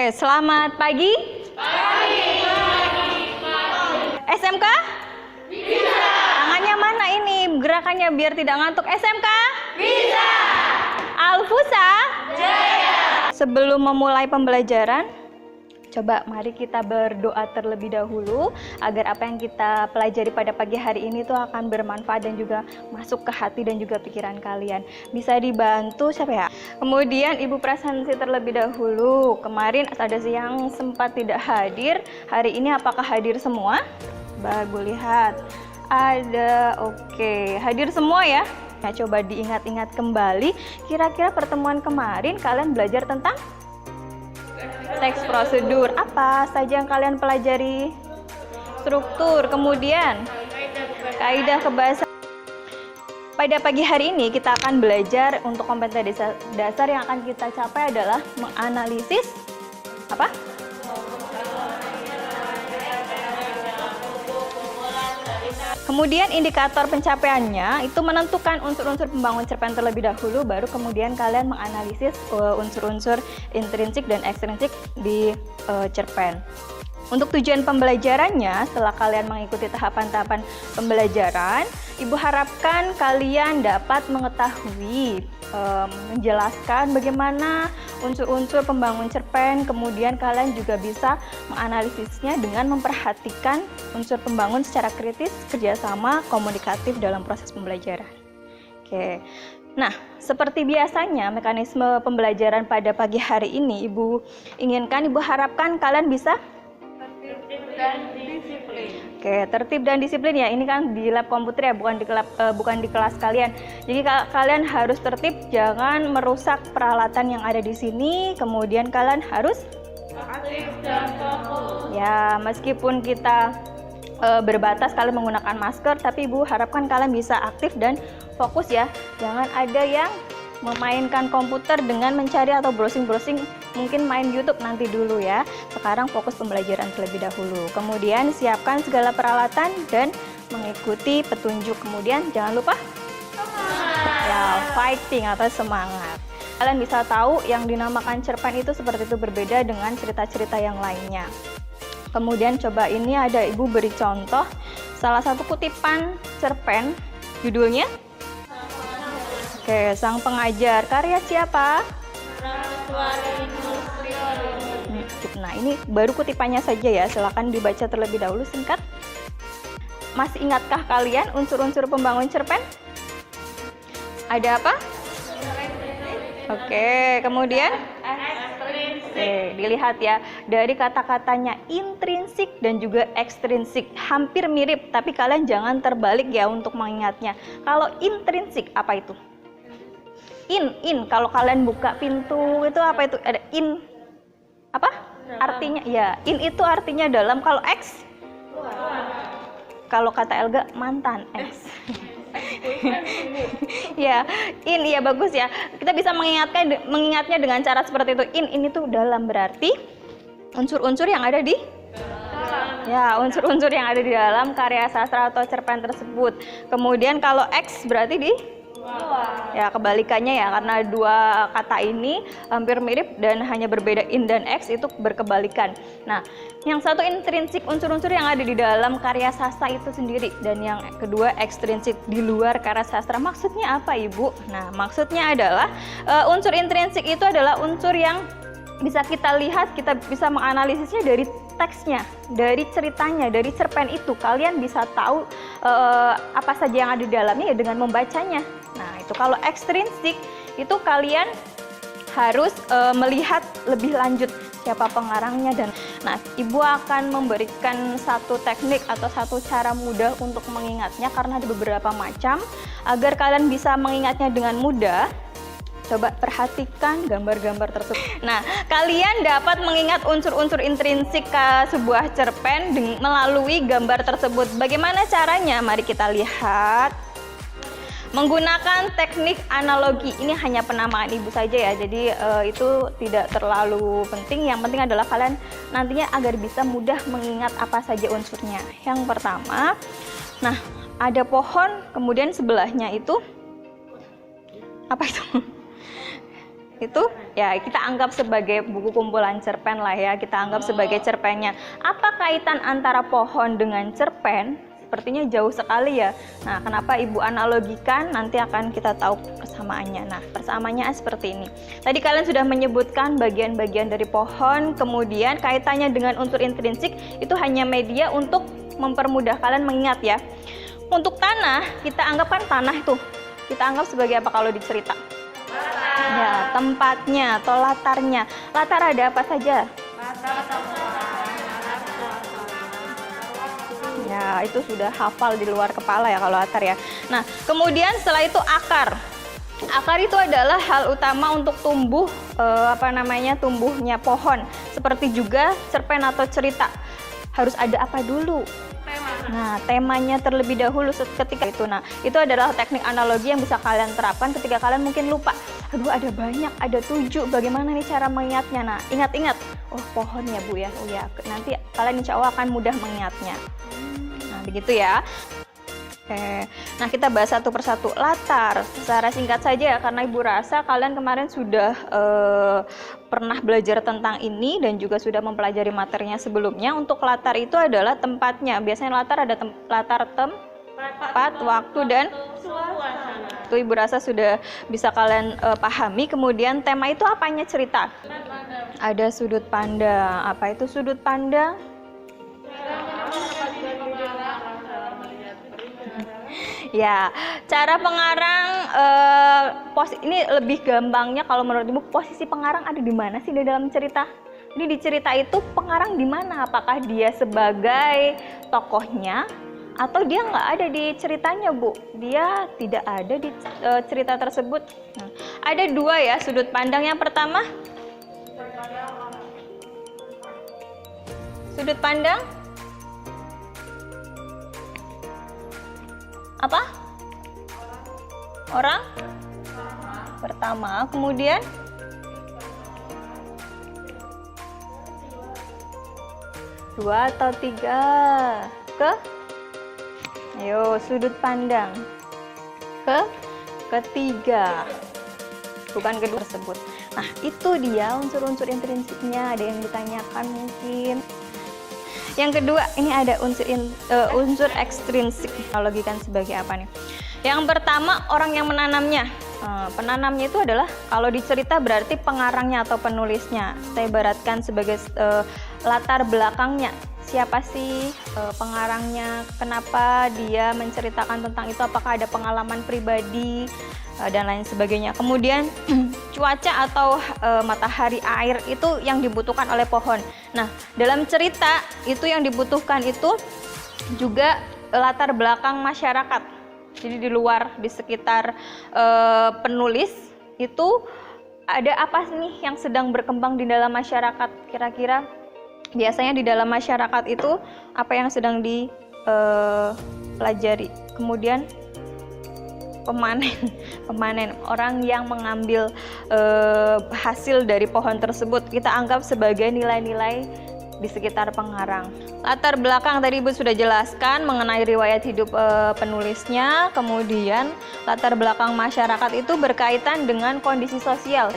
Oke, selamat pagi. SMK? Bisa. Tangannya mana ini gerakannya biar tidak ngantuk? SMK? Bisa. Alfusa? Jaya. Sebelum memulai pembelajaran, coba mari kita berdoa terlebih dahulu agar apa yang kita pelajari pada pagi hari ini tuh akan bermanfaat dan juga masuk ke hati dan juga pikiran kalian. Bisa dibantu siapa ya? Kemudian Ibu Prasansi terlebih dahulu. Kemarin ada yang sempat tidak hadir. Hari ini apakah hadir semua? Bagus, lihat. Ada, oke. Hadir semua ya? Nah, coba diingat-ingat kembali. Kira-kira pertemuan kemarin kalian belajar tentang teks prosedur. Apa saja yang kalian pelajari? Struktur, kemudian kaidah kebahasaan. Pada pagi hari ini kita akan belajar untuk kompetensi dasar yang akan kita capai adalah menganalisis apa? Kemudian indikator pencapaiannya itu menentukan unsur-unsur pembangun cerpen terlebih dahulu, baru kemudian kalian menganalisis unsur-unsur intrinsik dan ekstrinsik di cerpen. Untuk tujuan pembelajarannya, setelah kalian mengikuti tahapan-tahapan pembelajaran, Ibu harapkan kalian dapat mengetahui, menjelaskan bagaimana unsur-unsur pembangun cerpen, kemudian kalian juga bisa menganalisisnya dengan memperhatikan unsur pembangun secara kritis, kerjasama, komunikatif dalam proses pembelajaran. Oke. Nah, seperti biasanya mekanisme pembelajaran pada pagi hari ini Ibu inginkan, Ibu harapkan kalian bisa tertib dan disiplin. Oke, tertib dan disiplin ya. Ini kan di lab komputer ya, bukan di kelas kalian. Jadi kalian harus tertib, jangan merusak peralatan yang ada di sini. Kemudian kalian harus aktif dan fokus. Ya, meskipun kita berbatas kalian menggunakan masker, tapi Ibu harapkan kalian bisa aktif dan fokus ya. Jangan ada yang memainkan komputer dengan mencari atau browsing-browsing, mungkin main YouTube nanti dulu ya. Sekarang fokus pembelajaran terlebih dahulu. Kemudian siapkan segala peralatan dan mengikuti petunjuk. Kemudian jangan lupa ya, fighting atau semangat. Kalian bisa tahu yang dinamakan cerpen itu seperti itu berbeda dengan cerita-cerita yang lainnya. Kemudian coba ini ada Ibu beri contoh salah satu kutipan cerpen, judulnya oke, Sang Pengajar. Karya siapa? Nah, ini baru kutipannya saja ya. Silakan dibaca terlebih dahulu singkat. Masih ingatkah kalian unsur-unsur pembangun cerpen? Ada apa? Oke, kemudian? Oke, dilihat ya. Dari kata-katanya intrinsik dan juga ekstrinsik. Hampir mirip, tapi kalian jangan terbalik ya untuk mengingatnya. Kalau intrinsik, apa itu? In, kalau kalian buka pintu itu apa itu? Ada in, apa? Artinya, ya, in itu artinya dalam. Kalau ex? Kalau kata Elga, mantan, ex. Ya, in, ya bagus ya. Kita bisa mengingatnya dengan cara seperti itu. In itu dalam, berarti unsur-unsur yang ada di ya, unsur-unsur yang ada di dalam karya sastra atau cerpen tersebut. Kemudian kalau X berarti di ya, kebalikannya ya, karena dua kata ini hampir mirip dan hanya berbeda in dan X itu berkebalikan. Nah, yang satu intrinsik, unsur-unsur yang ada di dalam karya sastra itu sendiri, dan yang kedua ekstrinsik, di luar karya sastra. Maksudnya apa, Ibu? Nah, maksudnya adalah unsur intrinsik itu adalah unsur yang bisa kita lihat, kita bisa menganalisisnya dari teksnya, dari ceritanya, dari cerpen itu. Kalian bisa tahu apa saja yang ada di dalamnya ya dengan membacanya. Nah, itu kalau ekstrinsik itu kalian harus melihat lebih lanjut siapa pengarangnya. Dan nah, Ibu akan memberikan satu teknik atau satu cara mudah untuk mengingatnya karena ada beberapa macam agar kalian bisa mengingatnya dengan mudah. Coba perhatikan gambar-gambar tersebut. Nah, kalian dapat mengingat unsur-unsur intrinsik ke sebuah cerpen melalui gambar tersebut. Bagaimana caranya? Mari kita lihat. Menggunakan teknik analogi. Ini hanya penamaan Ibu saja ya, jadi itu tidak terlalu penting. Yang penting adalah kalian nantinya agar bisa mudah mengingat apa saja unsurnya. Yang pertama, nah, ada pohon, kemudian sebelahnya itu apa itu? itu ya kita anggap sebagai buku kumpulan cerpen lah ya, kita anggap sebagai cerpennya. Apa kaitan antara pohon dengan cerpen? Sepertinya jauh sekali ya. Nah, kenapa Ibu analogikan? Nanti akan kita tahu persamaannya. Nah, persamaannya seperti ini. Tadi kalian sudah menyebutkan bagian-bagian dari pohon, kemudian kaitannya dengan unsur intrinsik itu hanya media untuk mempermudah kalian mengingat ya. Untuk tanah, kita anggap kan tanah itu, kita anggap sebagai apa kalau dicerita? Ya, tempatnya atau latarnya. Latar ada apa saja? Ya, itu sudah hafal di luar kepala ya kalau latar ya. Nah, kemudian setelah itu akar. Akar itu adalah hal utama untuk tumbuhnya pohon. Seperti juga cerpen atau cerita. Harus ada apa dulu? Nah, temanya terlebih dahulu ketika itu. Nah, itu adalah teknik analogi yang bisa kalian terapkan ketika kalian mungkin lupa. Aduh, ada banyak, ada 7. Bagaimana nih cara mengingatnya? Nah, ingat-ingat. Oh, pohon ya, Bu ya. Oh ya, nanti kalian insya Allah akan mudah mengingatnya. Nah, begitu ya. Oke. Nah, kita bahas satu persatu. Latar, secara singkat saja ya, karena Ibu rasa kalian kemarin sudah pernah belajar tentang ini dan juga sudah mempelajari materinya sebelumnya. Untuk latar itu adalah tempatnya. Biasanya latar ada tempat, waktu, dan suasana. Itu Ibu rasa sudah bisa kalian pahami. Kemudian tema itu apanya cerita? Ada sudut pandang. Apa itu sudut pandang? Ya, cara pengarang ini lebih gampangnya kalau menurut Ibu, posisi pengarang ada di mana sih di dalam cerita? Ini di cerita itu pengarang di mana? Apakah dia sebagai tokohnya atau dia nggak ada di ceritanya, Bu? Dia tidak ada di cerita tersebut. Nah, ada 2 ya sudut pandang. Yang pertama, sudut pandang apa? Orang pertama, kemudian dua atau 3 ayo sudut pandang ketiga, bukan kedua tersebut. Nah, itu dia unsur-unsur intrinsiknya. Ada yang ditanyakan mungkin. Yang kedua, ini ada unsur ekstrinsik. Analogikan sebagai apa nih? Yang pertama, orang yang menanamnya. Penanamnya itu adalah, kalau dicerita berarti pengarangnya atau penulisnya. Saya ibaratkan sebagai latar belakangnya. Siapa sih pengarangnya? Kenapa dia menceritakan tentang itu? Apakah ada pengalaman pribadi? Dan lain sebagainya. Kemudian cuaca atau matahari, air itu yang dibutuhkan oleh pohon. Nah, dalam cerita itu yang dibutuhkan itu juga latar belakang masyarakat. Jadi di luar, di sekitar penulis itu ada apa nih yang sedang berkembang di dalam masyarakat? Kira-kira biasanya di dalam masyarakat itu apa yang sedang dipelajari? Kemudian pemanen orang yang mengambil hasil dari pohon tersebut kita anggap sebagai nilai-nilai di sekitar pengarang. Latar belakang tadi Ibu sudah jelaskan mengenai riwayat hidup penulisnya. Kemudian latar belakang masyarakat itu berkaitan dengan kondisi sosial.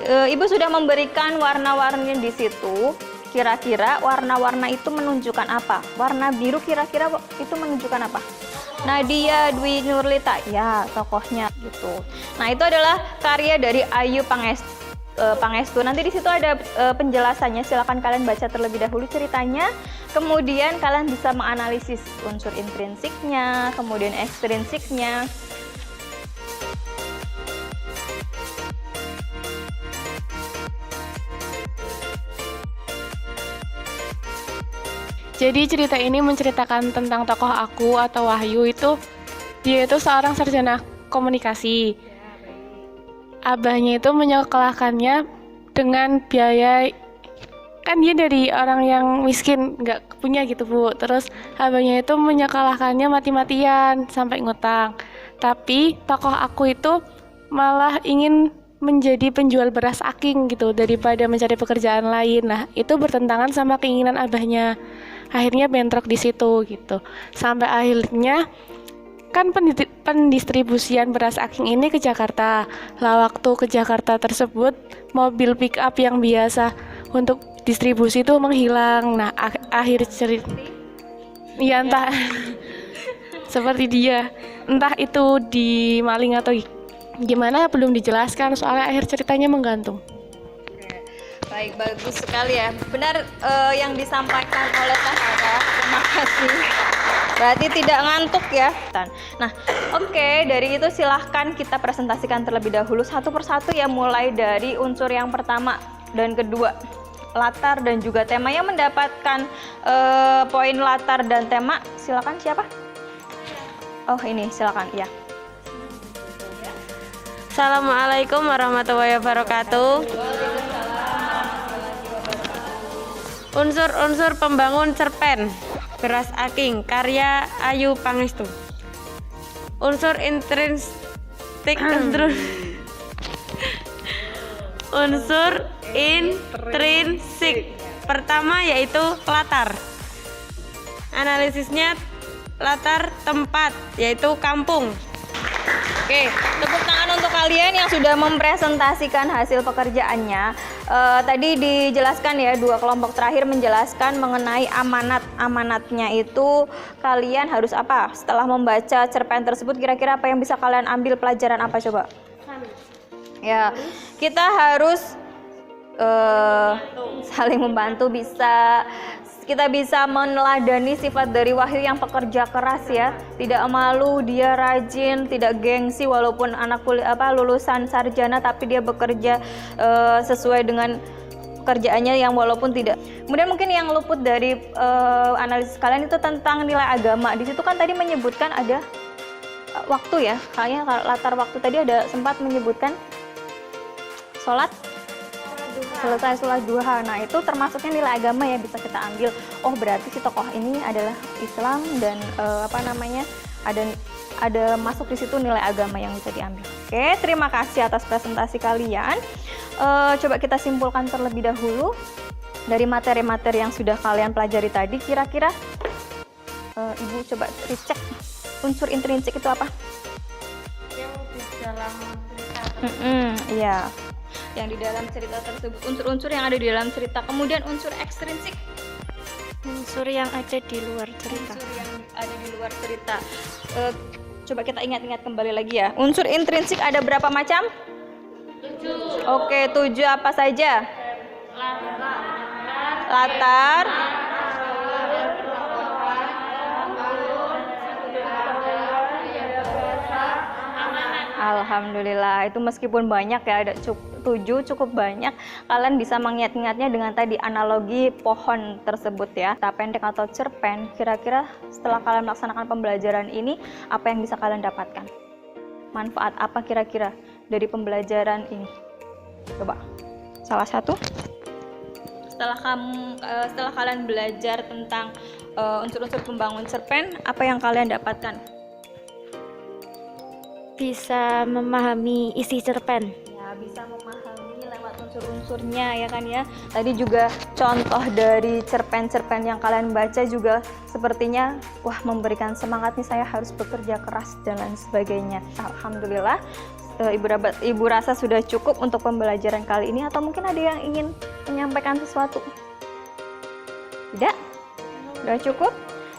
Ibu sudah memberikan warna-warni di situ. Kira-kira warna-warna itu menunjukkan apa? Warna biru kira-kira itu menunjukkan apa? Nadia Dwi Nurlita, ya tokohnya gitu. Nah, itu adalah karya dari Ayu Pangestu. Nanti di situ ada penjelasannya. Silakan kalian baca terlebih dahulu ceritanya. Kemudian kalian bisa menganalisis unsur intrinsiknya, kemudian ekstrinsiknya. Jadi cerita ini menceritakan tentang tokoh aku atau Wahyu itu, dia itu seorang sarjana komunikasi. Abahnya itu menyekolahkannya dengan biaya, kan dia dari orang yang miskin, nggak punya gitu Bu. Terus abahnya itu menyekolahkannya mati-matian sampai ngutang. Tapi tokoh aku itu malah ingin menjadi penjual beras aking gitu daripada mencari pekerjaan lain. Nah, itu bertentangan sama keinginan abahnya. Akhirnya bentrok di situ gitu. Sampai akhirnya kan pendistribusian beras Aking ini ke Jakarta. Lah waktu ke Jakarta tersebut, mobil pick up yang biasa untuk distribusi itu menghilang. Nah, akhir cerita, ya entah seperti dia, entah itu dimaling atau gimana belum dijelaskan, soalnya akhir ceritanya menggantung. Baik, bagus sekali ya. Benar yang disampaikan oleh Teh Hara. Terima kasih. Berarti tidak ngantuk ya. Nah, oke, dari itu silahkan kita presentasikan terlebih dahulu satu persatu ya, mulai dari unsur yang pertama dan kedua, latar dan juga tema. Yang mendapatkan poin latar dan tema, silakan siapa? Oh ini, silakan ya. Assalamualaikum warahmatullahi wabarakatuh. Unsur-unsur pembangun cerpen beras Aking karya Ayu Pangestu. Unsur intrinsik unsur intrinsik pertama yaitu latar. Analisisnya latar tempat yaitu kampung. Oke, tepuk tangan untuk kalian yang sudah mempresentasikan hasil pekerjaannya. Tadi dijelaskan ya, dua kelompok terakhir menjelaskan mengenai amanatnya itu kalian harus apa? Setelah membaca cerpen tersebut, kira-kira apa yang bisa kalian ambil pelajaran apa coba? Ya, kita harus saling membantu, kita bisa meneladani sifat dari Wahyu yang pekerja keras ya, tidak malu, dia rajin, tidak gengsi walaupun anak lulusan sarjana, tapi dia bekerja sesuai dengan pekerjaannya yang walaupun tidak. Kemudian mungkin yang luput dari analisis kalian itu tentang nilai agama. Di situ kan tadi menyebutkan ada waktu ya, kayaknya latar waktu tadi ada sempat menyebutkan selesai sholat duha. Nah itu termasuknya nilai agama ya, bisa kita ambil. Oh berarti si tokoh ini adalah Islam dan ada masuk di situ nilai agama yang bisa diambil. Oke, terima kasih atas presentasi kalian. Coba kita simpulkan terlebih dahulu dari materi-materi yang sudah kalian pelajari tadi. Kira-kira Ibu coba dicek unsur intrinsik itu apa? Yang di dalam cerita. Iya. Yang di dalam cerita tersebut, unsur-unsur yang ada di dalam cerita. Kemudian unsur ekstrinsik, Unsur yang ada di luar cerita. unsur yang ada di luar cerita. Coba kita ingat-ingat kembali lagi ya. Unsur intrinsik ada berapa macam? 7. Oke, 7 apa saja? Latar, alhamdulillah, itu meskipun banyak ya, ada 7 cukup banyak. Kalian bisa mengingat-ingatnya dengan tadi analogi pohon tersebut ya. Cerita pendek atau cerpen, kira-kira setelah kalian melaksanakan pembelajaran ini, apa yang bisa kalian dapatkan? Manfaat apa kira-kira dari pembelajaran ini? Coba, salah satu. Setelah kalian belajar tentang unsur-unsur pembangun cerpen, apa yang kalian dapatkan? Bisa memahami isi cerpen. Ya, bisa memahami lewat unsur-unsurnya ya kan ya. Tadi juga contoh dari cerpen-cerpen yang kalian baca juga sepertinya wah memberikan semangat nih, saya harus bekerja keras dan lain sebagainya. Alhamdulillah, Ibu rasa sudah cukup untuk pembelajaran kali ini, atau mungkin ada yang ingin menyampaikan sesuatu? Tidak? Sudah cukup?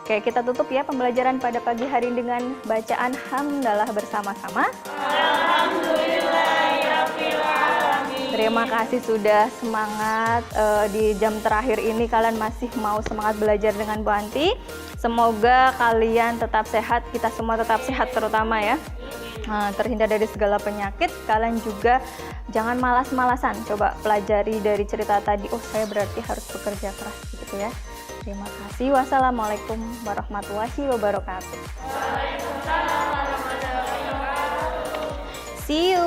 Oke, kita tutup ya pembelajaran pada pagi hari dengan bacaan hamdalah bersama-sama. Terima kasih sudah semangat di jam terakhir ini, kalian masih mau semangat belajar dengan Bu Anti. Semoga kalian tetap sehat, kita semua tetap sehat terutama ya. Terhindar dari segala penyakit. Kalian juga jangan malas-malasan, coba pelajari dari cerita tadi. Oh, saya berarti harus bekerja keras gitu ya. Terima kasih. Wassalamualaikum warahmatullahi wabarakatuh. See you.